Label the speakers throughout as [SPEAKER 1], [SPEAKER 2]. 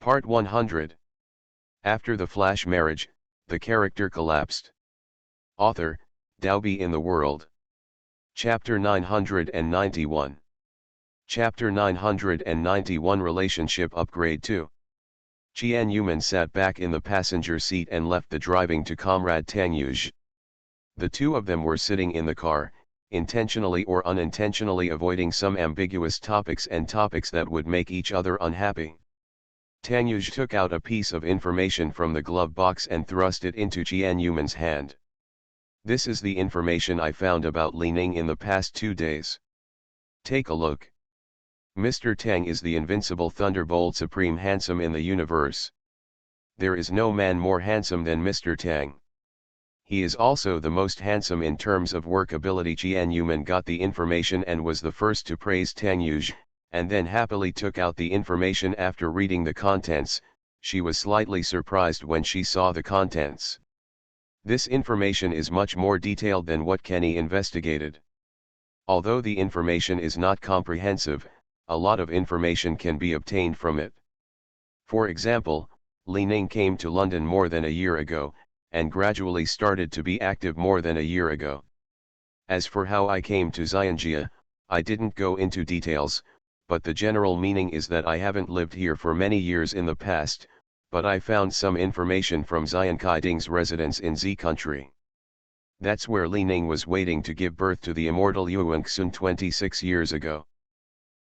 [SPEAKER 1] Part 100. After the flash marriage, the character collapsed. Author, Dalby in the World. Chapter 991. Chapter 991 Relationship Upgrade 2. Jian Yuman sat back in the passenger seat and left the driving to comrade Tang Yuj. The two of them were sitting in the car, intentionally or unintentionally avoiding some ambiguous topics and topics that would make each other unhappy. Tang Yuj took out a piece of information from the glove box and thrust it into Jian Yuman's hand. This is the information I found about Li Ning in the past 2 days. Take a look. Mr. Tang is the invincible thunderbolt supreme handsome in the universe. There is no man more handsome than Mr. Tang. He is also the most handsome in terms of work ability. Jian Yuman got the information and was the first to praise Tang Yuj, and then happily took out the information after reading the contents. She was slightly surprised when she saw the contents. This information is much more detailed than what Kenny investigated. Although the information is not comprehensive, a lot of information can be obtained from it. For example, Li Ning came to London more than a year ago, and gradually started to be active more than a year ago. As for how I came to Xianjia, I didn't go into details, but the general meaning is that I haven't lived here for many years in the past, but I found some information from Xian Kaiding's residence in Z country. That's where Li Ning was waiting to give birth to the immortal Yuan Xun 26 years ago.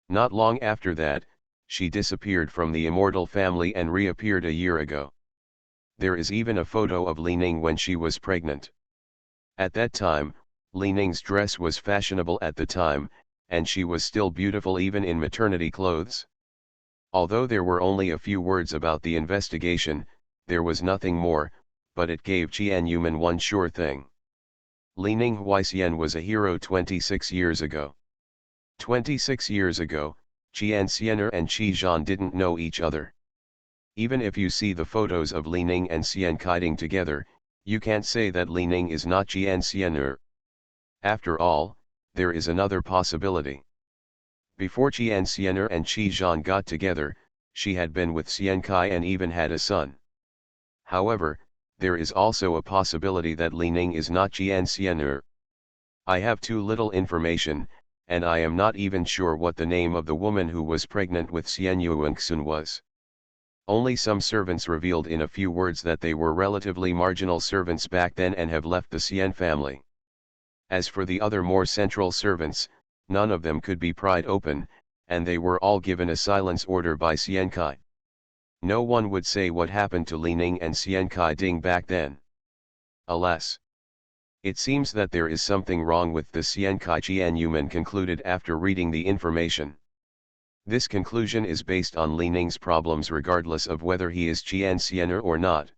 [SPEAKER 1] Not long after that, she disappeared from the immortal family and reappeared a year ago. There is even a photo of Li Ning when she was pregnant. At that time, Li Ning's dress was fashionable at the time, and she was still beautiful even in maternity clothes. Although there were only a few words about the investigation, there was nothing more, but it gave Jian Yuman one sure thing. Li Ning Huaixian was a hero 26 years ago. 26 years ago, Jian Xiener and Qi Zhan didn't know each other. Even if you see the photos of Li Ning and Xian Kaiding together, you can't say that Li Ning is not Jian Xiener. After all, there is another possibility. Before Jian Xiener and Qi Zhan got together, she had been with Xian Kai and even had a son. However, there is also a possibility that Li Ning is not Jian Xiener. I have too little information, and I am not even sure what the name of the woman who was pregnant with Xian Yuanxun was. Only some servants revealed in a few words that they were relatively marginal servants back then and have left the Xian family. As for the other more central servants, none of them could be pried open, and they were all given a silence order by Xian Kai. No one would say what happened to Li Ning and Xian Kai Ding back then. Alas! It seems that there is something wrong with the Xian Kai. Jian Yuman concluded after reading the information. This conclusion is based on Li Ning's problems regardless of whether he is Jian Xiener or not.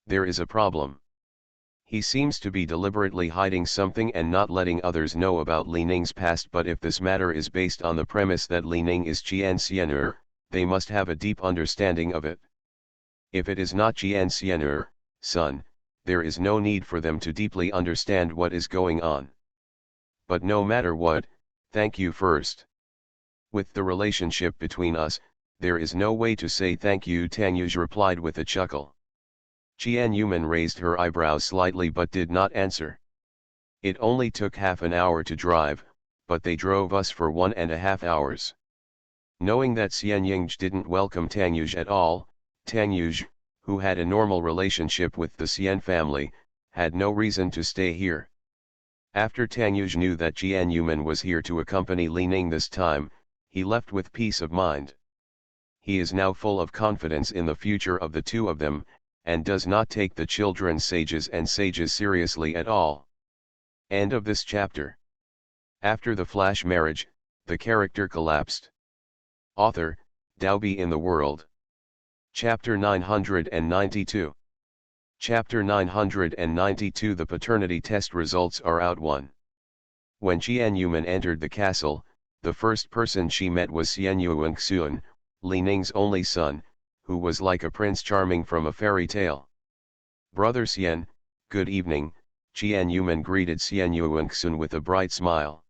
[SPEAKER 1] There is a problem. He seems to be deliberately hiding something and not letting others know about Li Ning's past, but if this matter is based on the premise that Li Ning is Jian Xiener, they must have a deep understanding of it. If it is not Jian Xiener, son, there is no need for them to deeply understand what is going on. But no matter what, thank you first. With the relationship between us, there is no way to say thank you, Tang Yuj replied with a chuckle. Jian Yuman raised her eyebrows slightly but did not answer. It only took half an hour to drive, but they drove us for 1.5 hours. Knowing that Xian Yingzhi didn't welcome Tang Yuj at all, Tang Yuj, who had a normal relationship with the Xian family, had no reason to stay here. After Tang Yuj knew that Jian Yuman was here to accompany Li Ning this time, he left with peace of mind. He is now full of confidence in the future of the two of them, and does not take the children's sages seriously at all. End of this chapter. After the flash marriage, the character collapsed. Author, Dalby in the World. Chapter 992. Chapter 992 The paternity test results are out. 1. When Jian Yuman entered the castle, the first person she met was Xian Yuanxun, Li Ning's only son, who was like a prince charming from a fairy tale. Brother Xian, good evening, Jian Yuman greeted Xian Yuanxun with a bright smile.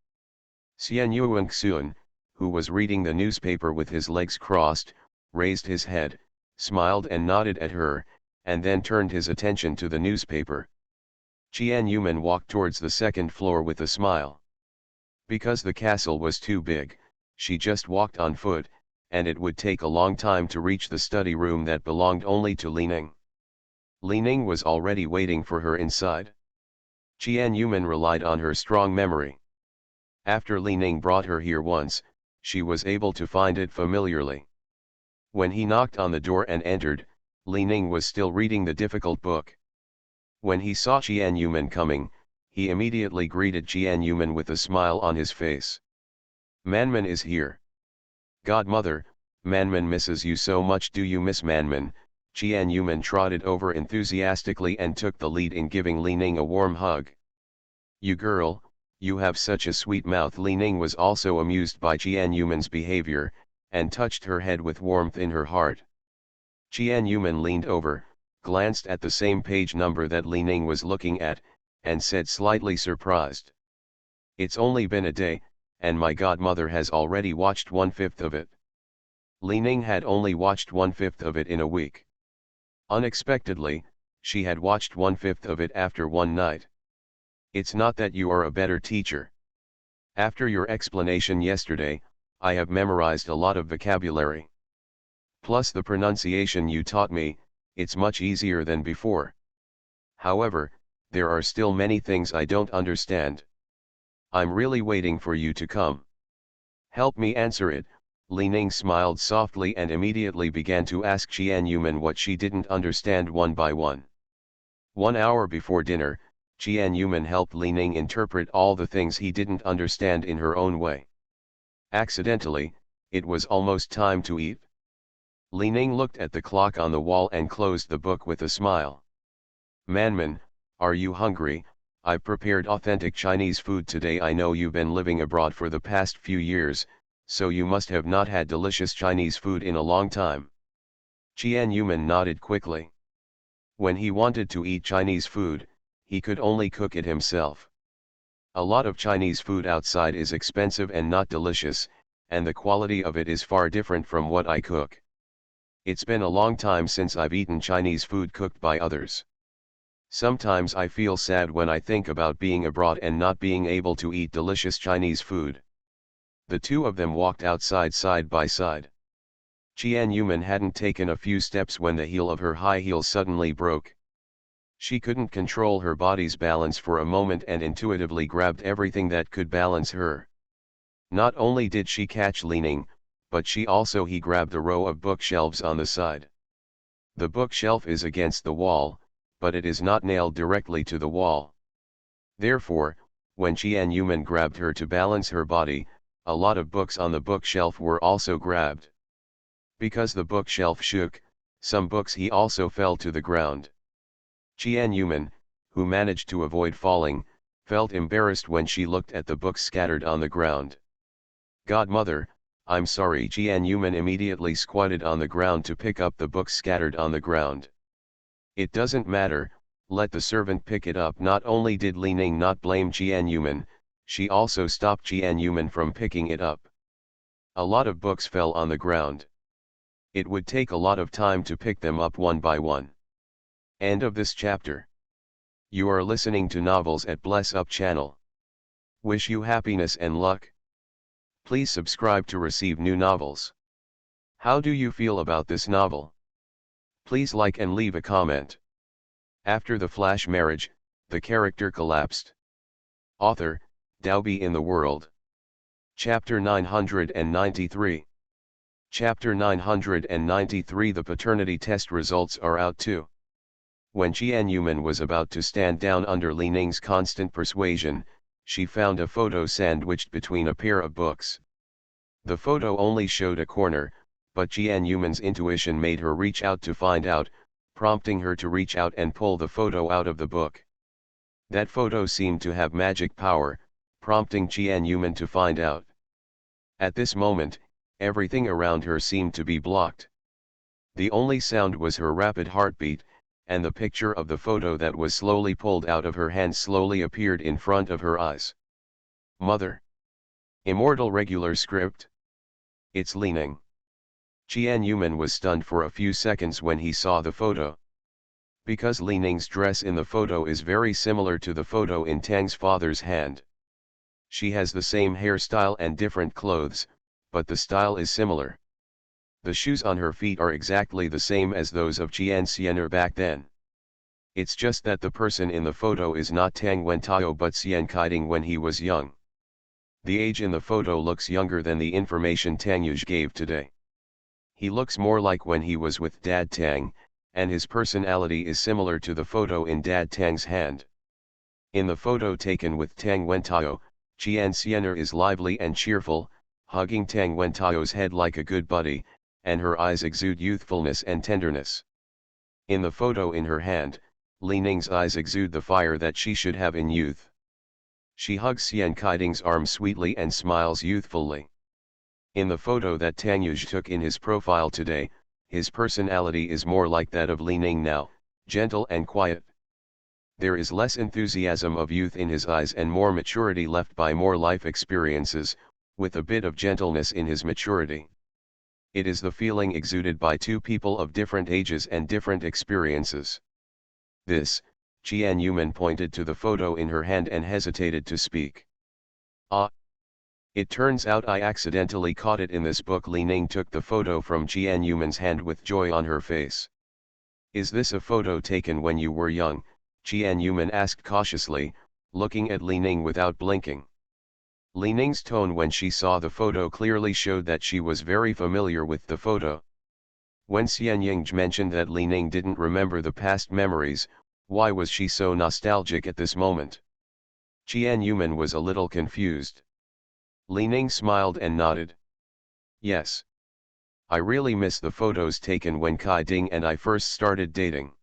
[SPEAKER 1] Xian Yuanxun, who was reading the newspaper with his legs crossed, raised his head, smiled and nodded at her, and then turned his attention to the newspaper. Qian Yuman walked towards the second floor with a smile. Because the castle was too big, she just walked on foot, and it would take a long time to reach the study room that belonged only to Li Ning. Li Ning was already waiting for her inside. Qian Yuman relied on her strong memory. After Li Ning brought her here once, she was able to find it familiarly. When he knocked on the door and entered, Li Ning was still reading the difficult book. When he saw Qian Yuman coming, he immediately greeted Qian Yuman with a smile on his face. "Manman is here." "Godmother, Manman misses you so much." "Do you miss Manman?" Qian Yuman trotted over enthusiastically and took the lead in giving Li Ning a warm hug. "You girl, you have such a sweet mouth." Li Ning was also amused by Qian Yuman's behavior, and touched her head with warmth in her heart. Qian Yuman leaned over, glanced at the same page number that Li Ning was looking at, and said slightly surprised, "It's only been a day, and my godmother has already watched 1/5 of it." Li Ning had only watched 1/5 of it in a week. Unexpectedly, she had watched 1/5 of it after one night. "It's not that you are a better teacher. After your explanation yesterday, I have memorized a lot of vocabulary. Plus the pronunciation you taught me, it's much easier than before. However, there are still many things I don't understand. I'm really waiting for you to come. Help me answer it." Li Ning smiled softly and immediately began to ask Qian Yuman what she didn't understand one by one. 1 hour before dinner, Qian Yuman helped Li Ning interpret all the things he didn't understand in her own way. Accidentally, it was almost time to eat. Li Ning looked at the clock on the wall and closed the book with a smile. "Manman, are you hungry? I've prepared authentic Chinese food today. I know you've been living abroad for the past few years, so you must have not had delicious Chinese food in a long time." Qian Yuman nodded quickly. When he wanted to eat Chinese food, he could only cook it himself. A lot of Chinese food outside is expensive and not delicious, and the quality of it is far different from what I cook. It's been a long time since I've eaten Chinese food cooked by others. Sometimes I feel sad when I think about being abroad and not being able to eat delicious Chinese food. The two of them walked outside side by side. Qian Yuman hadn't taken a few steps when the heel of her high heel suddenly broke. She couldn't control her body's balance for a moment and intuitively grabbed everything that could balance her. Not only did she catch Li Ning, but he grabbed a row of bookshelves on the side. The bookshelf is against the wall, but it is not nailed directly to the wall. Therefore, when Qian Yuman grabbed her to balance her body, a lot of books on the bookshelf were also grabbed. Because the bookshelf shook, some books he also fell to the ground. Qian Yuman, who managed to avoid falling, felt embarrassed when she looked at the books scattered on the ground. "Godmother, I'm sorry." Qian Yuman immediately squatted on the ground to pick up the books scattered on the ground. "It doesn't matter, let the servant pick it up." Not only did Li Ning not blame Qian Yuman, she also stopped Qian Yuman from picking it up. A lot of books fell on the ground. It would take a lot of time to pick them up one by one. End of this chapter. You are listening to Novels at Bless Up channel. Wish you happiness and luck. Please subscribe to receive new novels. How do you feel about this novel? Please like and leave a comment. After the flash marriage, the character collapsed. Author, Daobi in the World. Chapter 993. Chapter 993. The paternity test results are out too. When Qian Yuman was about to stand down under Li Ning's constant persuasion, she found a photo sandwiched between a pair of books. The photo only showed a corner, but Qian Yuman's intuition made her reach out to find out, prompting her to reach out and pull the photo out of the book. That photo seemed to have magic power, prompting Qian Yuman to find out. At this moment, everything around her seemed to be blocked. The only sound was her rapid heartbeat, and the picture of the photo that was slowly pulled out of her hand slowly appeared in front of her eyes. Mother. Immortal regular script. It's Li Ning. Qian Yuman was stunned for a few seconds when he saw the photo. Because Li Ning's dress in the photo is very similar to the photo in Tang's father's hand. She has the same hairstyle and different clothes, but the style is similar. The shoes on her feet are exactly the same as those of Qian Xianer back then. It's just that the person in the photo is not Tang Wentao but Xian Kaiding when he was young. The age in the photo looks younger than the information Tang Yuj gave today. He looks more like when he was with Dad Tang, and his personality is similar to the photo in Dad Tang's hand. In the photo taken with Tang Wentao, Qian Xianer is lively and cheerful, hugging Tang Wentao's head like a good buddy, and her eyes exude youthfulness and tenderness. In the photo in her hand, Li Ning's eyes exude the fire that she should have in youth. She hugs Xian Kaiding's arm sweetly and smiles youthfully. In the photo that Tang Yuj took in his profile today, his personality is more like that of Li Ning now, gentle and quiet. There is less enthusiasm of youth in his eyes and more maturity left by more life experiences, with a bit of gentleness in his maturity. It is the feeling exuded by two people of different ages and different experiences. This, Qian Yuman pointed to the photo in her hand and hesitated to speak. Ah! It turns out I accidentally caught it in this book. Li Ning took the photo from Qian Yuman's hand with joy on her face. Is this a photo taken when you were young? Qian Yuman asked cautiously, looking at Li Ning without blinking. Li Ning's tone when she saw the photo clearly showed that she was very familiar with the photo. When Xian Yingzhe mentioned that Li Ning didn't remember the past memories, why was she so nostalgic at this moment? Qian Yuman was a little confused. Li Ning smiled and nodded. Yes. I really miss the photos taken when Kai Ding and I first started dating.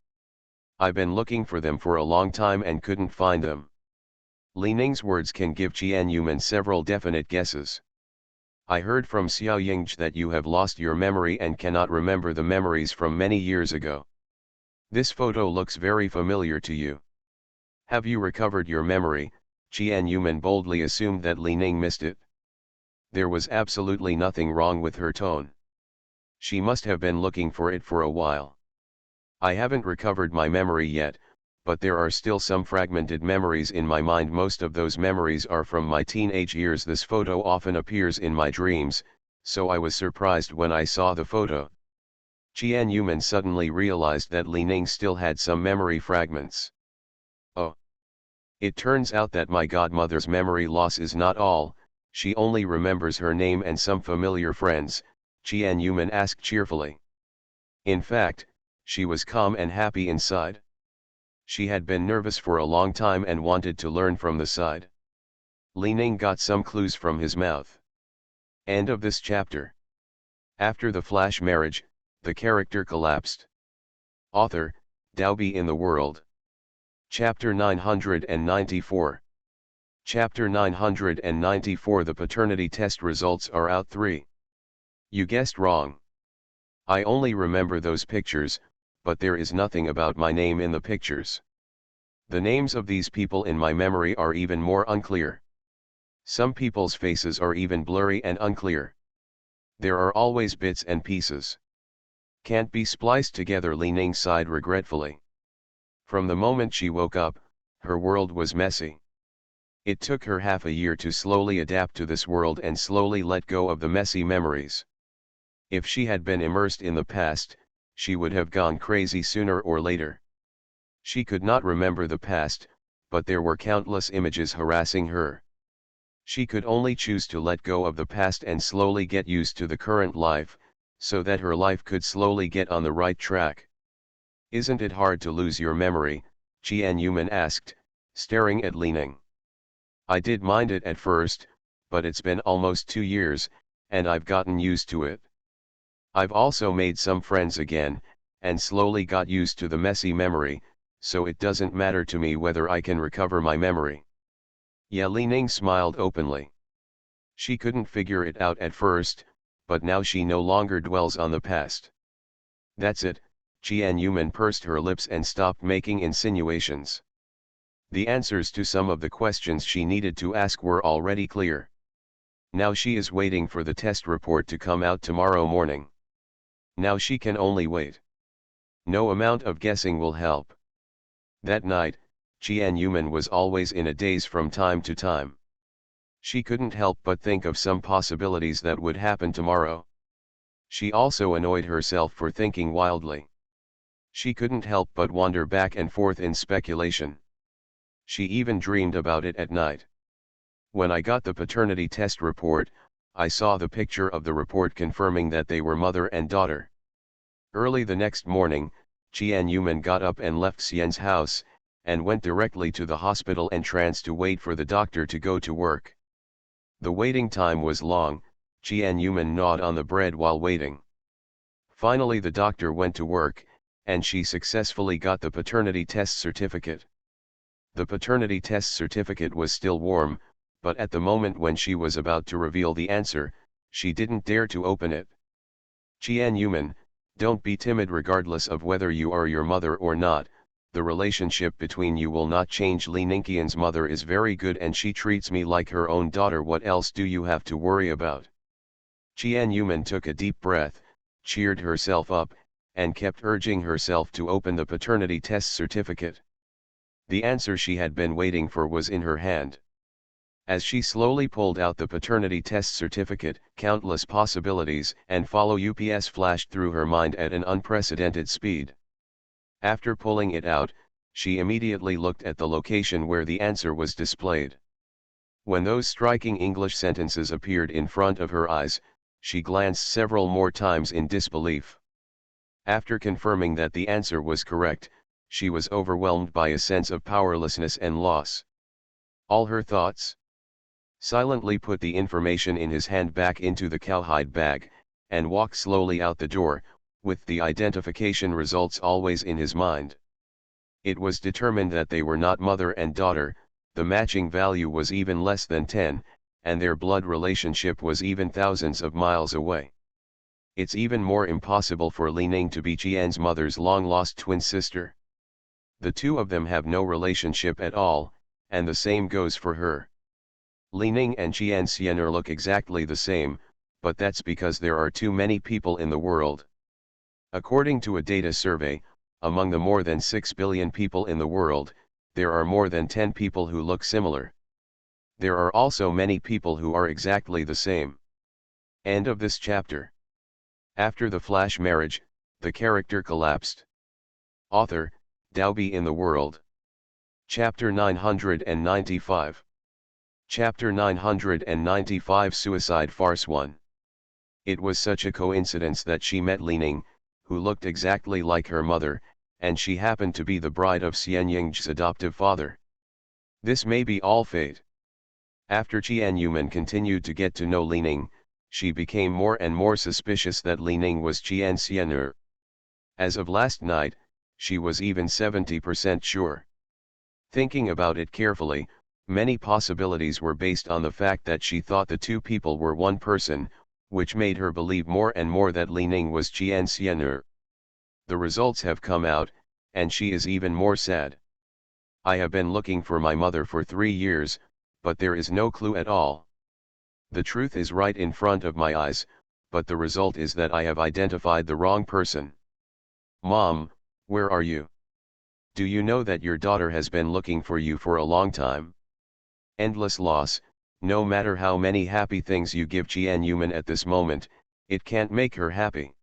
[SPEAKER 1] I've been looking for them for a long time and couldn't find them. Li Ning's words can give Qian Yuman several definite guesses. I heard from Xiao Yingzhe that you have lost your memory and cannot remember the memories from many years ago. This photo looks very familiar to you. Have you recovered your memory? Qian Yuman boldly assumed that Li Ning missed it. There was absolutely nothing wrong with her tone. She must have been looking for it for a while. I haven't recovered my memory yet, but there are still some fragmented memories in my mind. Most of those memories are from my teenage years. This photo often appears in my dreams, so I was surprised when I saw the photo. Qian Yuman suddenly realized that Li Ning still had some memory fragments. Oh. It turns out that my godmother's memory loss is not all. She only remembers her name and some familiar friends, Qian Yuman asked cheerfully. In fact, she was calm and happy inside. She had been nervous for a long time and wanted to learn from the side. Li Ning got some clues from his mouth. End of this chapter. After the flash marriage, the character collapsed. Author, Daobi in the World. Chapter 994. Chapter 994. The paternity test results are out. 3. You guessed wrong. I only remember those pictures, but there is nothing about my name in the pictures. The names of these people in my memory are even more unclear. Some people's faces are even blurry and unclear. There are always bits and pieces. Can't be spliced together. Li Ning sighed regretfully. From the moment she woke up, her world was messy. It took her half a year to slowly adapt to this world and slowly let go of the messy memories. If she had been immersed in the past, she would have gone crazy sooner or later. She could not remember the past, but there were countless images harassing her. She could only choose to let go of the past and slowly get used to the current life, so that her life could slowly get on the right track. Isn't it hard to lose your memory? Qian Yuman asked, staring at Li Ning. I did mind it at first, but it's been almost 2 years, and I've gotten used to it. I've also made some friends again, and slowly got used to the messy memory, so it doesn't matter to me whether I can recover my memory. Yeah, Li Ning smiled openly. She couldn't figure it out at first, but now she no longer dwells on the past. That's it. Qian Yuman pursed her lips and stopped making insinuations. The answers to some of the questions she needed to ask were already clear. Now she is waiting for the test report to come out tomorrow morning. Now she can only wait. No amount of guessing will help. That night, Jian Yuman was always in a daze from time to time. She couldn't help but think of some possibilities that would happen tomorrow. She also annoyed herself for thinking wildly. She couldn't help but wander back and forth in speculation. She even dreamed about it at night. When I got the paternity test report, I saw the picture of the report confirming that they were mother and daughter. Early the next morning, Jian Yuman got up and left Xian's house, and went directly to the hospital entrance to wait for the doctor to go to work. The waiting time was long. Jian Yuman gnawed on the bread while waiting. Finally the doctor went to work, and she successfully got the paternity test certificate. The paternity test certificate was still warm, but at the moment when she was about to reveal the answer, she didn't dare to open it. Jian Yuman, don't be timid regardless of whether you are your mother or not. The relationship between you will not change. Li Ningqian's mother is very good and she treats me like her own daughter. What else do you have to worry about? Jian Yuman took a deep breath, cheered herself up, and kept urging herself to open the paternity test certificate. The answer she had been waiting for was in her hand. As she slowly pulled out the paternity test certificate, countless possibilities and follow ups flashed through her mind at an unprecedented speed. After pulling it out, she immediately looked at the location where the answer was displayed. When those striking English sentences appeared in front of her eyes, she glanced several more times in disbelief. After confirming that the answer was correct, she was overwhelmed by a sense of powerlessness and loss. All her thoughts? Silently put the information in his hand back into the cowhide bag, and walked slowly out the door, with the identification results always in his mind. It was determined that they were not mother and daughter, the matching value was even less than 10, and their blood relationship was even thousands of miles away. It's even more impossible for Li Ning to be Jian's mother's long-lost twin sister. The two of them have no relationship at all, and the same goes for her. Li Ning and Jian Xian'er look exactly the same, but that's because there are too many people in the world. According to a data survey, among the more than 6 billion people in the world, there are more than 10 people who look similar. There are also many people who are exactly the same. End of this chapter. After the flash marriage, the character collapsed. Author, Daobi in the World. Chapter 995. Chapter 995 Suicide Farce 1. It was such a coincidence that she met Li Ning, who looked exactly like her mother, and she happened to be the bride of Xian Ying's adoptive father. This may be all fate. After Jian Yuman continued to get to know Li Ning, she became more and more suspicious that Li Ning was Jian Xian'er. As of last night, she was even 70% sure. Thinking about it carefully, many possibilities were based on the fact that she thought the two people were one person, which made her believe more and more that Li Ning was Jian Xian'er. The results have come out, and she is even more sad. I have been looking for my mother for 3 years, but there is no clue at all. The truth is right in front of my eyes, but the result is that I have identified the wrong person. Mom, where are you? Do you know that your daughter has been looking for you for a long time? Endless loss. No matter how many happy things you give Jian Yuman at this moment, it can't make her happy.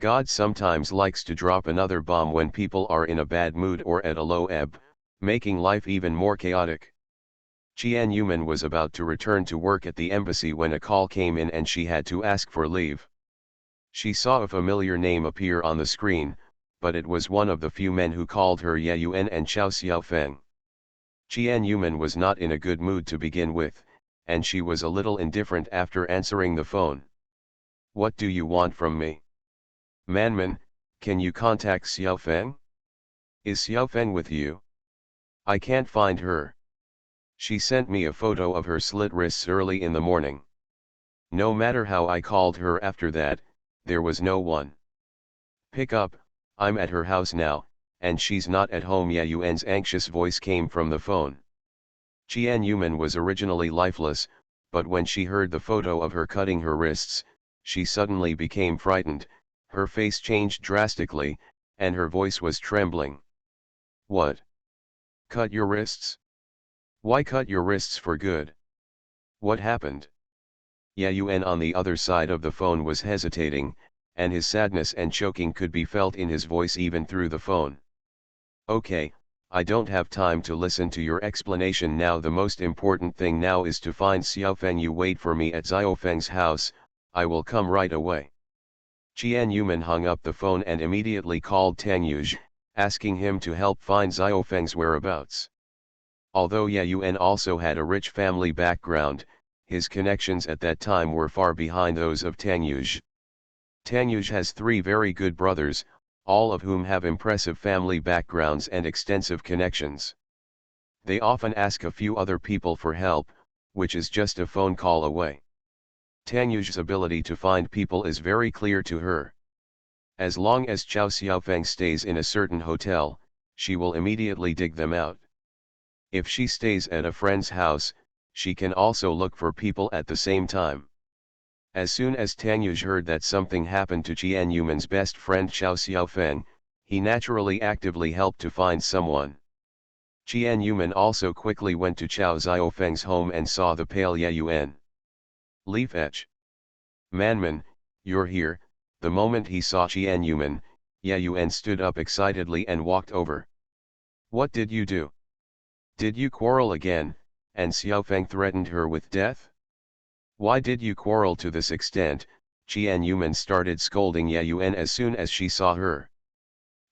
[SPEAKER 1] God sometimes likes to drop another bomb when people are in a bad mood or at a low ebb, making life even more chaotic. Jian Yuman was about to return to work at the embassy when a call came in and she had to ask for leave. She saw a familiar name appear on the screen, but it was one of the few men who called her Ye Yuan and Chao Xiaofeng. Jian Yuman was not in a good mood to begin with, and she was a little indifferent after answering the phone. What do you want from me? Manman, can you contact Xiaofeng? Is Xiaofeng with you? I can't find her. She sent me a photo of her slit wrists early in the morning. No matter how I called her after that, there was no one. Pick up, I'm at her house now, and she's not at home. Ye Yuan's anxious voice came from the phone. Jian Yuman was originally lifeless, but when she heard the photo of her cutting her wrists, she suddenly became frightened. Her face changed drastically, and her voice was trembling. What? Cut your wrists? Why cut your wrists for good? What happened? Yayuan on the other side of the phone was hesitating, and his sadness and choking could be felt in his voice even through the phone. Okay, I don't have time to listen to your explanation now. The most important thing now is to find Xiaofeng. You wait for me at Xiaofeng's house, I will come right away. Qian Yuman hung up the phone and immediately called Tang Yuj, asking him to help find Xiaofeng's whereabouts. Although Yayuan also had a rich family background, his connections at that time were far behind those of Tang Yuj. Tang Yuj has 3 very good brothers, all of whom have impressive family backgrounds and extensive connections. They often ask a few other people for help, which is just a phone call away. Tang Yuj's ability to find people is very clear to her. As long as Chao Xiaofeng stays in a certain hotel, she will immediately dig them out. If she stays at a friend's house, she can also look for people at the same time. As soon as Tang Yuj heard that something happened to Qian Yuman's best friend Chao Xiaofeng, he naturally actively helped to find someone. Qian Yuman also quickly went to Chao Xiaofeng's home and saw the pale Yayuan. Leaf etch. Manman, you're here. The moment he saw Qian Yuman, Yayuan stood up excitedly and walked over. What did you do? Did you quarrel again, and Xiaofeng threatened her with death? Why did you quarrel to this extent? Qian Yuman started scolding Yayuan as soon as she saw her.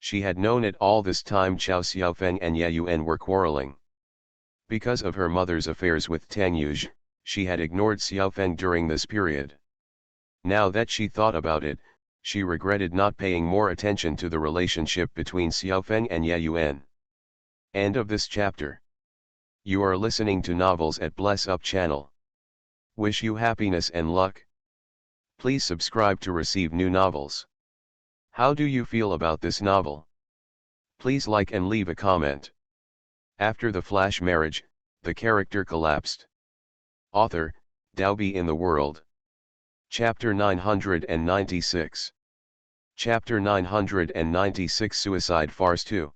[SPEAKER 1] She had known it all this time. Chao Xiaofeng and Yayuan were quarreling. Because of her mother's affairs with Tang Yuj, she had ignored Xiaofeng during this period. Now that she thought about it, she regretted not paying more attention to the relationship between Xiaofeng and Yayuan. End of this chapter. You are listening to Novels at Bless Up channel. Wish you happiness and luck. Please subscribe to receive new novels. How do you feel about this novel? Please like and leave a comment. After the flash marriage, the character collapsed. Author, Daobi in the World. Chapter 996. Chapter 996 Suicide Farce 2.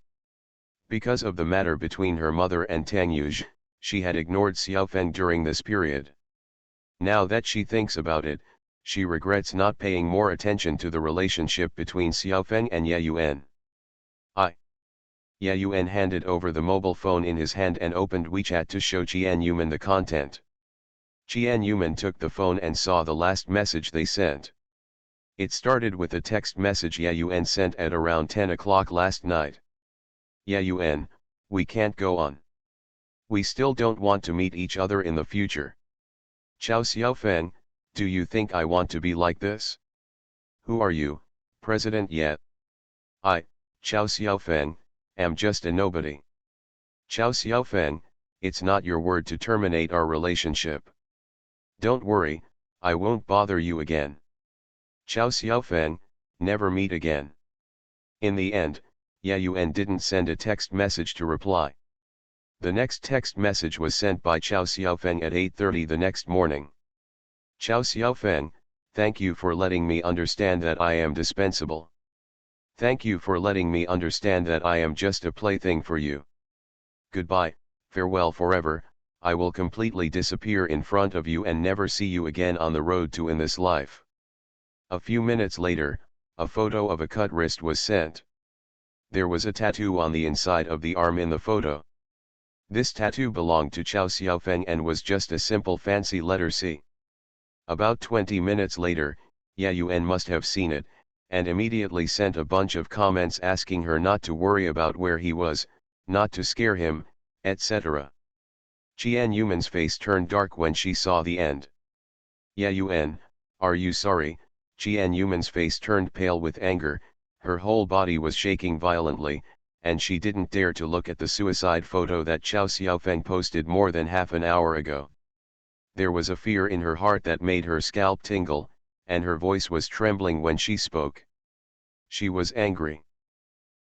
[SPEAKER 1] Because of the matter between her mother and Tang Yuj, she had ignored Xiaofeng during this period. Now that she thinks about it, she regrets not paying more attention to the relationship between Xiaofeng and Yayuan. Yayuan handed over the mobile phone in his hand and opened WeChat to show Qian Yuman the content. Qian Yuman took the phone and saw the last message they sent. It started with a text message Yayuan sent at around 10 o'clock last night. Yayuan, we can't go on. We still don't want to meet each other in the future. Chao Xiaofeng, do you think I want to be like this? Who are you, president yet? I, Chao Xiaofeng, am just a nobody. Chao Xiaofeng, it's not your word to terminate our relationship. Don't worry, I won't bother you again. Chao Xiaofeng, never meet again. In the end, Yayuan didn't send a text message to reply. The next text message was sent by Chao Xiaofeng at 8:30 the next morning. Chao Xiaofeng, thank you for letting me understand that I am dispensable. Thank you for letting me understand that I am just a plaything for you. Goodbye, farewell forever, I will completely disappear in front of you and never see you again on the road to in this life. A few minutes later, a photo of a cut wrist was sent. There was a tattoo on the inside of the arm in the photo. This tattoo belonged to Chao Xiaofeng and was just a simple fancy letter C. About 20 minutes later, Yayuan must have seen it, and immediately sent a bunch of comments asking her not to worry about where he was, not to scare him, etc. Qian Yuman's face turned dark when she saw the end. Yayuan, are you sorry? Qian Yuman's face turned pale with anger, her whole body was shaking violently, and she didn't dare to look at the suicide photo that Chao Xiaofeng posted more than half an hour ago. There was a fear in her heart that made her scalp tingle, and her voice was trembling when she spoke. She was angry.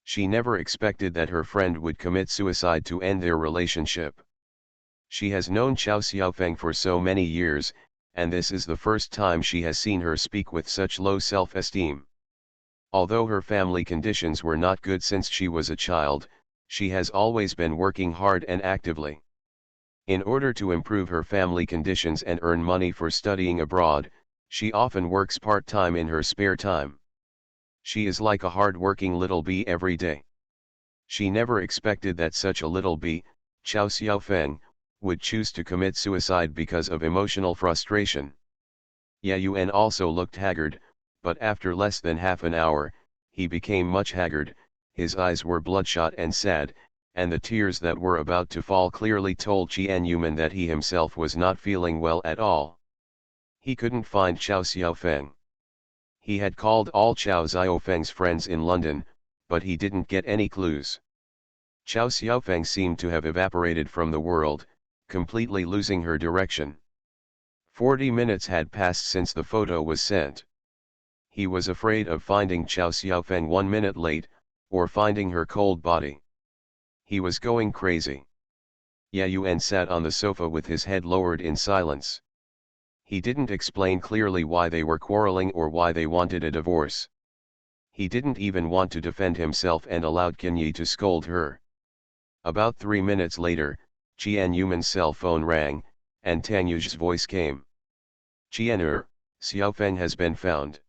[SPEAKER 1] She never expected that her friend would commit suicide to end their relationship. She has known Chao Xiaofeng for so many years, and this is the first time she has seen her speak with such low self-esteem. Although her family conditions were not good since she was a child, she has always been working hard and actively. In order to improve her family conditions and earn money for studying abroad, she often works part-time in her spare time. She is like a hard-working little bee every day. She never expected that such a little bee, Chow Xiaofeng, would choose to commit suicide because of emotional frustration. Ye Yuan also looked haggard, but after less than half an hour, he became much haggard, his eyes were bloodshot and sad, and the tears that were about to fall clearly told Qian Yuman that he himself was not feeling well at all. He couldn't find Chow Xiaofeng. He had called all Chow Xiaofeng's friends in London, but he didn't get any clues. Chow Xiaofeng seemed to have evaporated from the world, completely losing her direction. 40 minutes had passed since the photo was sent. He was afraid of finding Chow Xiaofeng 1 minute late, or finding her cold body. He was going crazy. Ye Yuan sat on the sofa with his head lowered in silence. He didn't explain clearly why they were quarreling or why they wanted a divorce. He didn't even want to defend himself and allowed Qinyi to scold her. About 3 minutes later, Qian Yuman's cell phone rang, and Tang Yuzhi's voice came. Qian Xiaofeng has been found.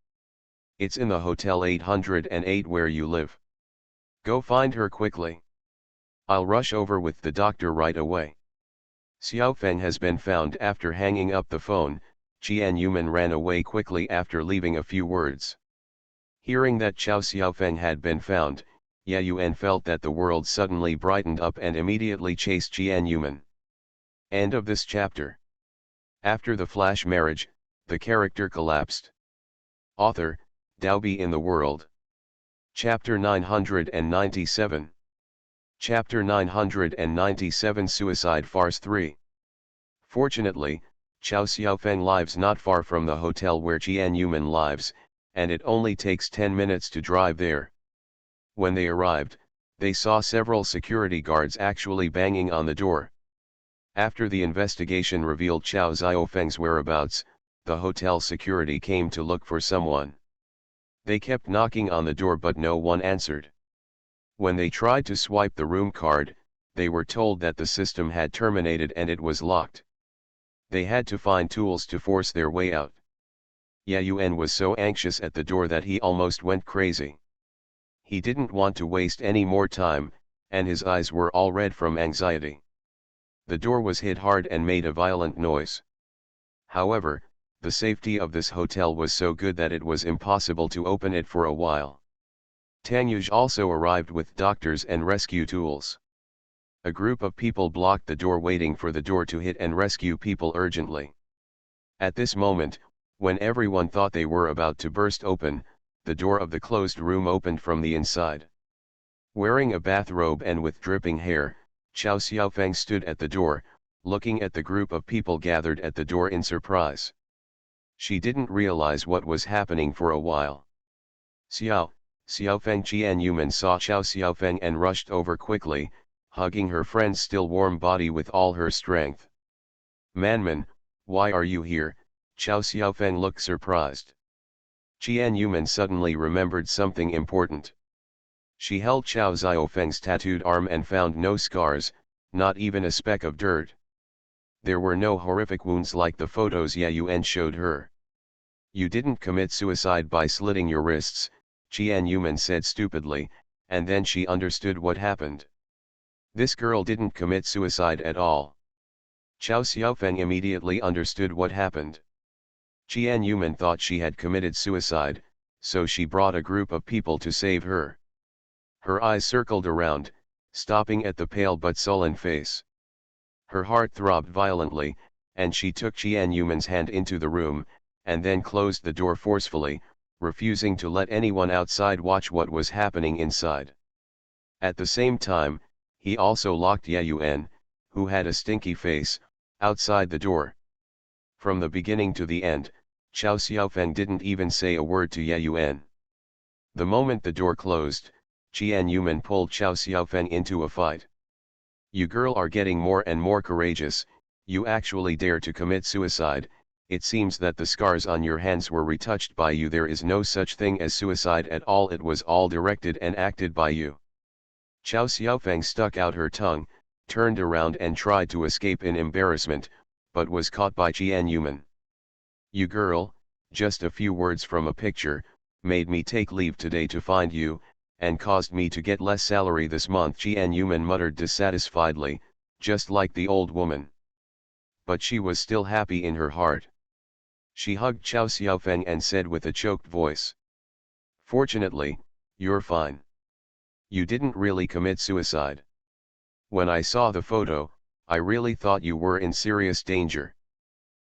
[SPEAKER 1] It's in the Hotel 808 where you live. Go find her quickly. I'll rush over with the doctor right away. Xiaofeng has been found. After hanging up the phone, Qian Yuman ran away quickly after leaving a few words. Hearing that Chow Xiaofeng had been found, Ye Yuan felt that the world suddenly brightened up and immediately chased Qian Yuman. End of this chapter. After the flash marriage, the character collapsed. Author, Daobi in the World. Chapter 997. Chapter 997 Suicide Farce 3. Fortunately, Chow Xiaofeng lives not far from the hotel where Qian Yuman lives, and it only takes 10 minutes to drive there. When they arrived, they saw several security guards actually banging on the door. After the investigation revealed Chow Xiaofeng's whereabouts, the hotel security came to look for someone. They kept knocking on the door but no one answered. When they tried to swipe the room card, they were told that the system had terminated and it was locked. They had to find tools to force their way out. Ye Yuan was so anxious at the door that he almost went crazy. He didn't want to waste any more time, and his eyes were all red from anxiety. The door was hit hard and made a violent noise. However, the safety of this hotel was so good that it was impossible to open it for a while. Tang Yuzhi also arrived with doctors and rescue tools. A group of people blocked the door waiting for the door to hit and rescue people urgently. At this moment, when everyone thought they were about to burst open, the door of the closed room opened from the inside. Wearing a bathrobe and with dripping hair, Chow Xiaofeng stood at the door, looking at the group of people gathered at the door in surprise. She didn't realize what was happening for a while. Xiaofeng Qian Yuman saw Chow Xiaofeng and rushed over quickly, hugging her friend's still warm body with all her strength. "Manman, why are you here?" Chow Xiaofeng looked surprised. Qian Yuman suddenly remembered something important. She held Chow Xiaofeng's tattooed arm and found no scars, not even a speck of dirt. There were no horrific wounds like the photos Ye Yuan showed her. "You didn't commit suicide by slitting your wrists," Qian Yuman said stupidly, and then she understood what happened. This girl didn't commit suicide at all. Chow Xiaofeng immediately understood what happened. Qian Yuman thought she had committed suicide, so she brought a group of people to save her. Her eyes circled around, stopping at the pale but sullen face. Her heart throbbed violently, and she took Qian Yuman's hand into the room, and then closed the door forcefully, refusing to let anyone outside watch what was happening inside. At the same time, he also locked Ye Yuan, who had a stinky face, outside the door. From the beginning to the end, Chow Xiaofeng didn't even say a word to Ye Yuan. The moment the door closed, Qian Yuman pulled Chow Xiaofeng into a fight. "You girl are getting more and more courageous, you actually dare to commit suicide," It seems that the scars on your hands were retouched by you. There is no such thing as suicide at all. It was all directed and acted by you. Chow Xiaofeng stuck out her tongue, turned around and tried to escape in embarrassment, but was caught by Qian Yuman. You girl, just a few words from a picture, made me take leave today to find you, and caused me to get less salary this month. Qian Yuman muttered dissatisfiedly, just like the old woman. But she was still happy in her heart. She hugged Chow Xiaofeng and said with a choked voice, "Fortunately, you're fine. You didn't really commit suicide. When I saw the photo, I really thought you were in serious danger.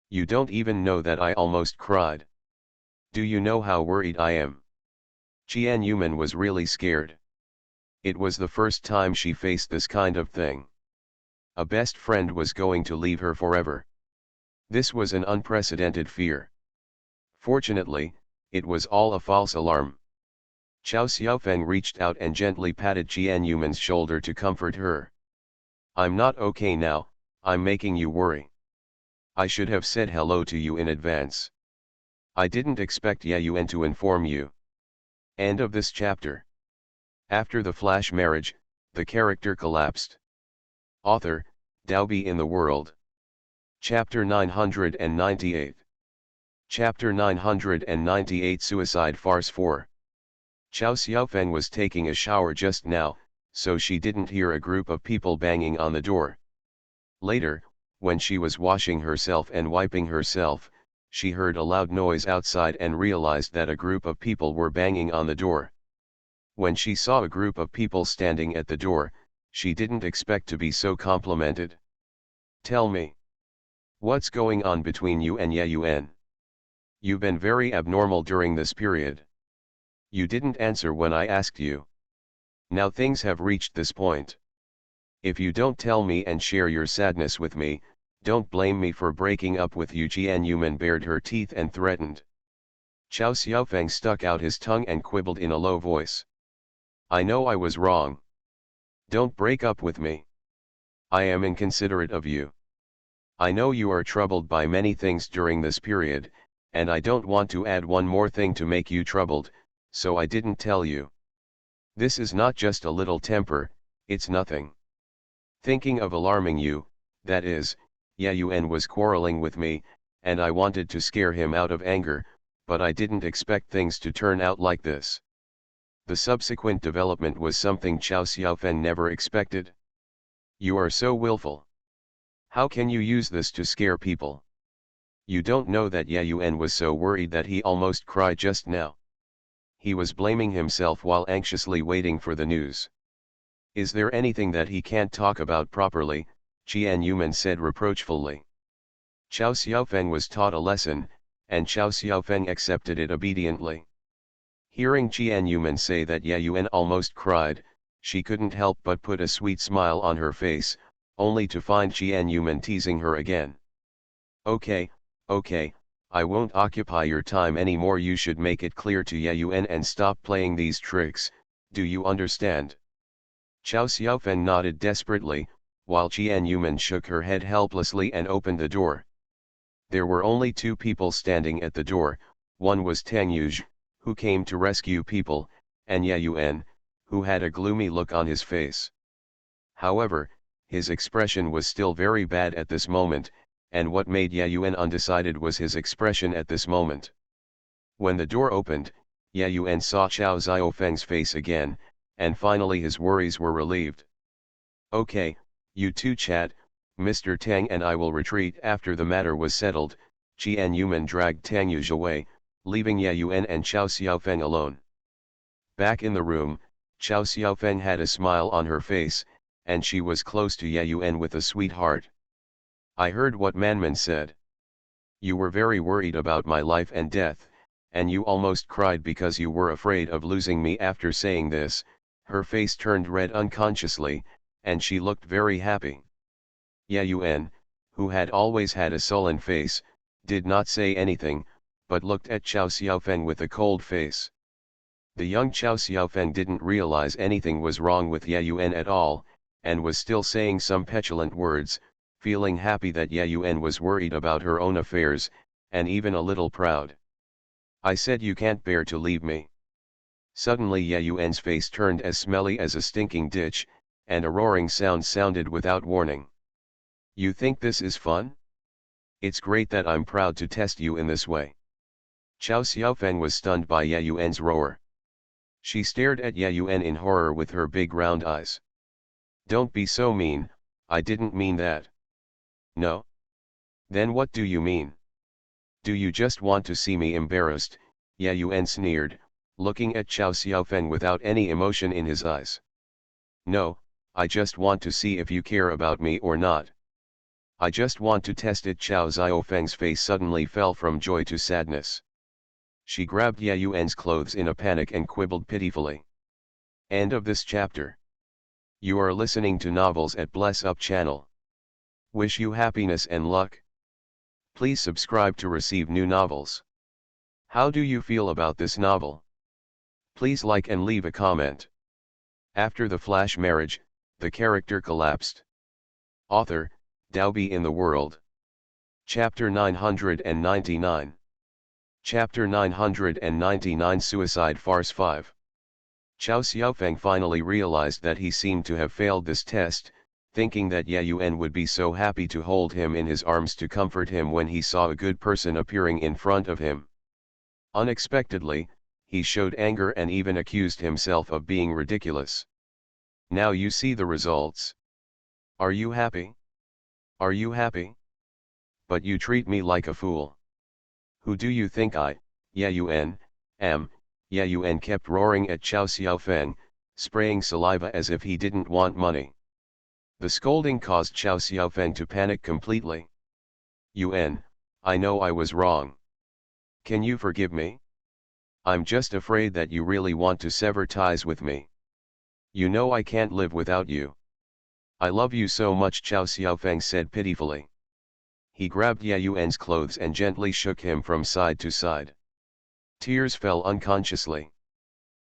[SPEAKER 1] You don't even know that I almost cried. Do you know how worried I am?" Qian Yuman was really scared. It was the first time she faced this kind of thing. A best friend was going to leave her forever. This was an unprecedented fear. Fortunately, it was all a false alarm. Chow Xiaofeng reached out and gently patted Qian Yuman's shoulder to comfort her. "I'm not okay now, I'm making you worry. I should have said hello to you in advance. I didn't expect Ye Yuan to inform you." End of this chapter. After the flash marriage, the character collapsed. Author, Daobi in the World. Chapter 998. Chapter 998 Suicide Farce 4. Chow Xiaofeng was taking a shower just now, so she didn't hear a group of people banging on the door. Later, when she was washing herself and wiping herself, she heard a loud noise outside and realized that a group of people were banging on the door. When she saw a group of people standing at the door, she didn't expect to be so complimented. "Tell me, what's going on between you and Ye Yuan? You've been very abnormal during this period. You didn't answer when I asked you. Now things have reached this point. If you don't tell me and share your sadness with me, don't blame me for breaking up with you." Qian Yuman bared her teeth and threatened. Chow Xiaofeng stuck out his tongue and quibbled in a low voice. "I know I was wrong. Don't break up with me. I am inconsiderate of you. I know you are troubled by many things during this period, and I don't want to add one more thing to make you troubled, so I didn't tell you. This is not just a little temper, it's nothing. Thinking of alarming you, that is, Ye Yuan was quarreling with me, and I wanted to scare him out of anger, but I didn't expect things to turn out like this." The subsequent development was something Chow Xiaofeng never expected. "You are so willful. How can you use this to scare people? You don't know that Ye Yuan was so worried that he almost cried just now. He was blaming himself while anxiously waiting for the news. Is there anything that he can't talk about properly?" Qian Yuman said reproachfully. Chow Xiaofeng was taught a lesson, and Chow Xiaofeng accepted it obediently. Hearing Qian Yuman say that Ye Yuan almost cried, she couldn't help but put a sweet smile on her face, only to find Qian Yuman teasing her again. Okay, I won't occupy your time anymore. You should make it clear to Ye Yuan and stop playing these tricks, do you understand?" Chow Xiaofeng nodded desperately, while Qian Yuman shook her head helplessly and opened the door. There were only two people standing at the door. One was Tang Yuzh, who came to rescue people, and Ye Yuan, who had a gloomy look on his face. However, his expression was still very bad at this moment, and what made Ye Yuan undecided was his expression at this moment. When the door opened, Ye Yuan saw Chow Xiaofeng's face again, and finally his worries were relieved. "Okay, you two chat, Mr. Tang, and I will retreat after the matter was settled." Qian Yuman dragged Tang Yuzh away, leaving Ye Yuan and Chow Xiaofeng alone. Back in the room, Chow Xiaofeng had a smile on her face, and she was close to Ye Yuan with a sweet heart. "I heard what Manman said. You were very worried about my life and death, and you almost cried because you were afraid of losing me." After saying this, her face turned red unconsciously, and she looked very happy. Ye Yuan, who had always had a sullen face, did not say anything, but looked at Chow Xiaofeng with a cold face. The young Chow Xiaofeng didn't realize anything was wrong with Ye Yuan at all, and was still saying some petulant words, feeling happy that Ye Yuan was worried about her own affairs, and even a little proud. I said you can't bear to leave me. Suddenly Ye Yuan's face turned as smelly as a stinking ditch, and a roaring sound sounded without warning. You think this is fun? It's great that I'm proud to test you in this way. Chow Xiaofeng was stunned by Ye Yuan's roar. She stared at Ye Yuan in horror with her big round eyes. Don't be so mean, I didn't mean that. No? Then what do you mean? Do you just want to see me embarrassed? Ye Yuan sneered, looking at Chow Xiaofeng without any emotion in his eyes. No, I just want to see if you care about me or not. I just want to test it. Chow Xiaofeng's face suddenly fell from joy to sadness. She grabbed Ye Yuan's clothes in a panic and quibbled pitifully. End of this chapter. You are listening to Novels at Bless Up channel. Wish you happiness and luck. Please subscribe to receive new novels. How do you feel about this novel? Please like and leave a comment. After the flash marriage, the character collapsed. Author, Daobi in the World. Chapter 999. Chapter 999 Suicide Farce 5. Chow Xiaofeng finally realized that he seemed to have failed this test, thinking that Ye Yuan would be so happy to hold him in his arms to comfort him when he saw a good person appearing in front of him. Unexpectedly, he showed anger and even accused himself of being ridiculous. Now you see the results. Are you happy? Are you happy? But you treat me like a fool. Who do you think I, Ye Yuan, am? Ye Yuan kept roaring at Chow Xiaofeng, spraying saliva as if he didn't want money. The scolding caused Chow Xiaofeng to panic completely. Yuan, I know I was wrong. Can you forgive me? I'm just afraid that you really want to sever ties with me. You know I can't live without you. I love you so much, Chow Xiaofeng said pitifully. He grabbed Ye Yuan's clothes and gently shook him from side to side. Tears fell unconsciously.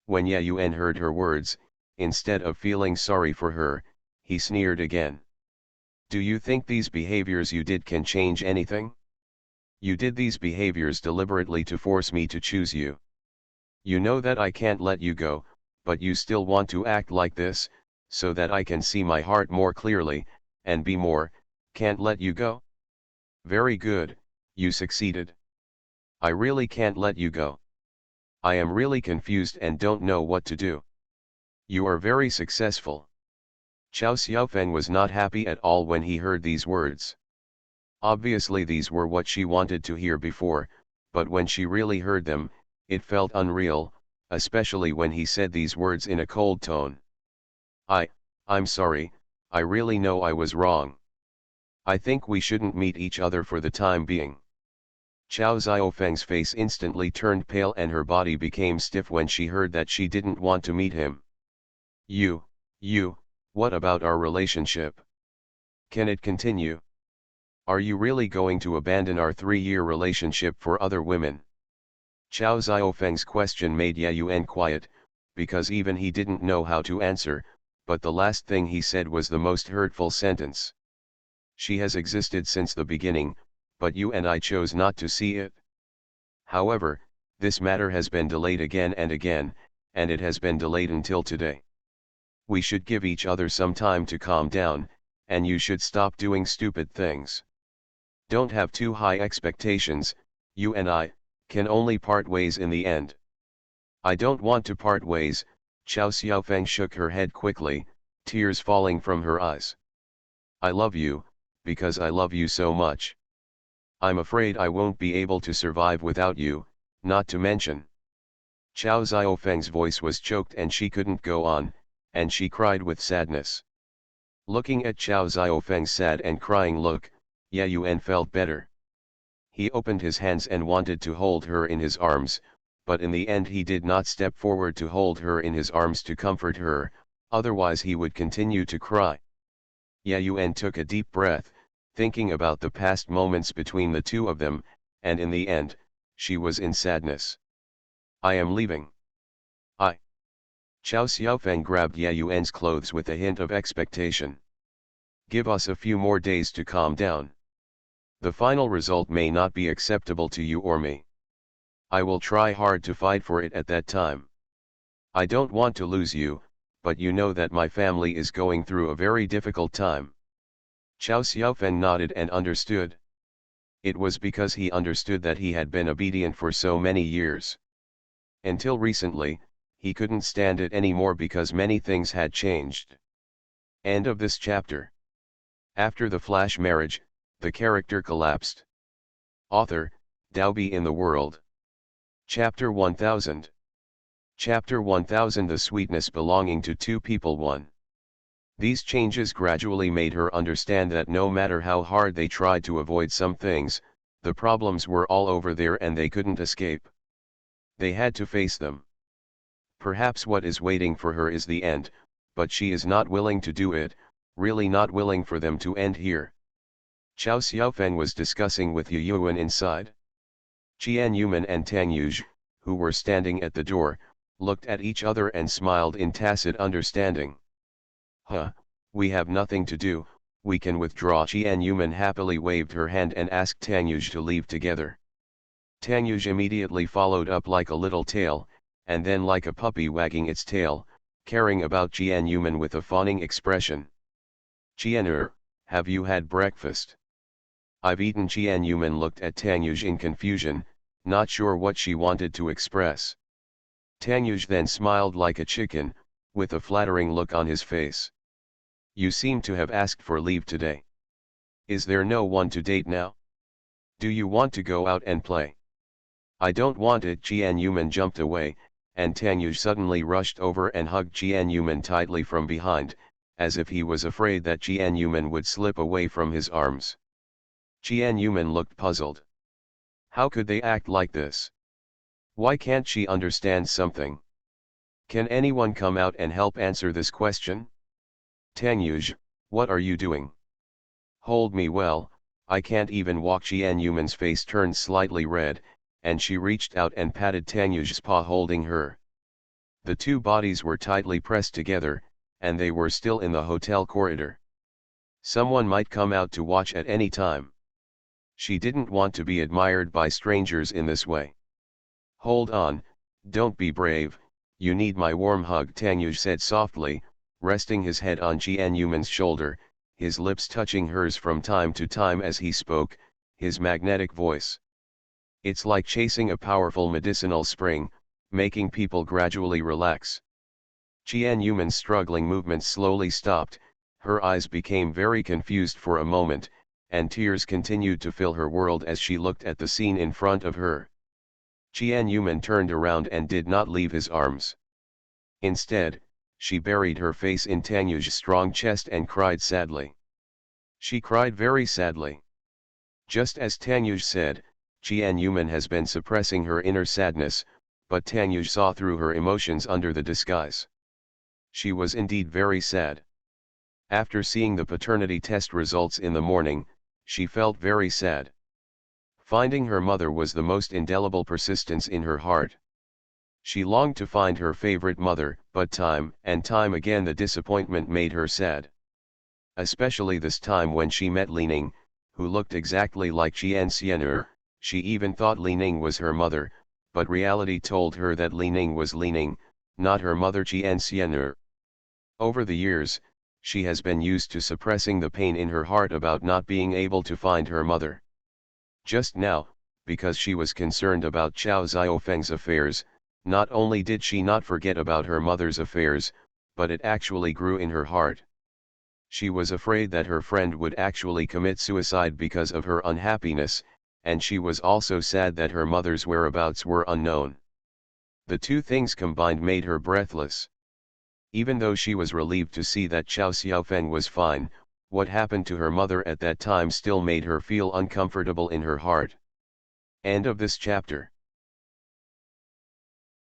[SPEAKER 1] When Ye Yuan heard her words, instead of feeling sorry for her, he sneered again. Do you think these behaviors you did can change anything? You did these behaviors deliberately to force me to choose you. You know that I can't let you go, but you still want to act like this, so that I can see my heart more clearly, and be more, can't let you go? Very good, you succeeded. I really can't let you go. I am really confused and don't know what to do. You are very successful. Chow Xiaofeng was not happy at all when he heard these words. Obviously these were what she wanted to hear before, but when she really heard them, it felt unreal, especially when he said these words in a cold tone. I'm sorry, I really know I was wrong. I think we shouldn't meet each other for the time being. Chow Xiaofeng's face instantly turned pale and her body became stiff when she heard that she didn't want to meet him. What about our relationship? Can it continue? Are you really going to abandon our 3-year relationship for other women? Chow Xiaofeng's question made Ye Yuan quiet, because even he didn't know how to answer, but the last thing he said was the most hurtful sentence. She has existed since the beginning, but you and I chose not to see it. However, this matter has been delayed again and again, and it has been delayed until today. We should give each other some time to calm down, and you should stop doing stupid things. Don't have too high expectations, you and I can only part ways in the end. I don't want to part ways, Chow Xiaofeng shook her head quickly, tears falling from her eyes. I love you, because I love you so much. I'm afraid I won't be able to survive without you, not to mention. Chow Xiaofeng's voice was choked and she couldn't go on, and she cried with sadness. Looking at Chow Xiaofeng's sad and crying look, Ye Yuan felt better. He opened his hands and wanted to hold her in his arms, but in the end he did not step forward to hold her in his arms to comfort her, otherwise he would continue to cry. Ye Yuan took a deep breath, thinking about the past moments between the two of them, and in the end, she was in sadness. I am leaving. Chow Xiaofeng grabbed Ye Yuan's clothes with a hint of expectation. Give us a few more days to calm down. The final result may not be acceptable to you or me. I will try hard to fight for it at that time. I don't want to lose you, but you know that my family is going through a very difficult time. Chow Xiaofeng nodded and understood. It was because he understood that he had been obedient for so many years. Until recently, he couldn't stand it anymore because many things had changed. End of this chapter. After the flash marriage, the character collapsed. Author, Daobi in the World. Chapter 1000. Chapter 1000. The sweetness belonging to two people. 1. These changes gradually made her understand that no matter how hard they tried to avoid some things, the problems were all over there and they couldn't escape. They had to face them. Perhaps what is waiting for her is the end, but she is not willing to do it, really not willing for them to end here. Chow Xiaofeng was discussing with Yu Yuan inside. Qian Yuman and Tang Yuj, who were standing at the door, looked at each other and smiled in tacit understanding. We have nothing to do, we can withdraw. Qian Yuman happily waved her hand and asked Tang Yuj to leave together. Tang Yuj immediately followed up like a little tail, and then like a puppy wagging its tail, caring about Qian Yuman with a fawning expression. Qian, have you had breakfast? I've eaten. Qian Yuman looked at Tang Yuj in confusion, not sure what she wanted to express. Tang Yuj then smiled like a chicken, with a flattering look on his face. You seem to have asked for leave today. Is there no one to date now? Do you want to go out and play? I don't want it. Qian Yuman jumped away, and Tang Yuj suddenly rushed over and hugged Qian Yuman tightly from behind, as if he was afraid that Qian Yuman would slip away from his arms. Qian Yuman looked puzzled. How could they act like this? Why can't she understand something? Can anyone come out and help answer this question? Tang Yuj, what are you doing? Hold me well, I can't even walk. Qian Yuman's face turned slightly red, and she reached out and patted Tang Yuj's paw, holding her. The two bodies were tightly pressed together, and they were still in the hotel corridor. Someone might come out to watch at any time. She didn't want to be admired by strangers in this way. Hold on, don't be brave, you need my warm hug. Tang Yuj said softly, resting his head on Qian Yuman's shoulder, his lips touching hers from time to time as he spoke, his magnetic voice. It's like chasing a powerful medicinal spring, making people gradually relax. Qian Yuman's struggling movements slowly stopped, her eyes became very confused for a moment, and tears continued to fill her world as she looked at the scene in front of her. Qian Yuman turned around and did not leave his arms. Instead, she buried her face in Tang Yuj's strong chest and cried sadly. She cried very sadly. Just as Tang Yuj said, Qian Yuman has been suppressing her inner sadness, but Tang Yuj saw through her emotions under the disguise. She was indeed very sad. After seeing the paternity test results in the morning, she felt very sad. Finding her mother was the most indelible persistence in her heart. She longed to find her favorite mother, but time and time again the disappointment made her sad. Especially this time when she met Li Ning, who looked exactly like Qian Xian'er. She even thought Li Ning was her mother, but reality told her that Li Ning was Li Ning, not her mother Qian Xian'er. Over the years, she has been used to suppressing the pain in her heart about not being able to find her mother. Just now, because she was concerned about Chow Xiaofeng's affairs, not only did she not forget about her mother's affairs, but it actually grew in her heart. She was afraid that her friend would actually commit suicide because of her unhappiness, and she was also sad that her mother's whereabouts were unknown. The two things combined made her breathless. Even though she was relieved to see that Chow Xiaofeng was fine, what happened to her mother at that time still made her feel uncomfortable in her heart. End of this chapter.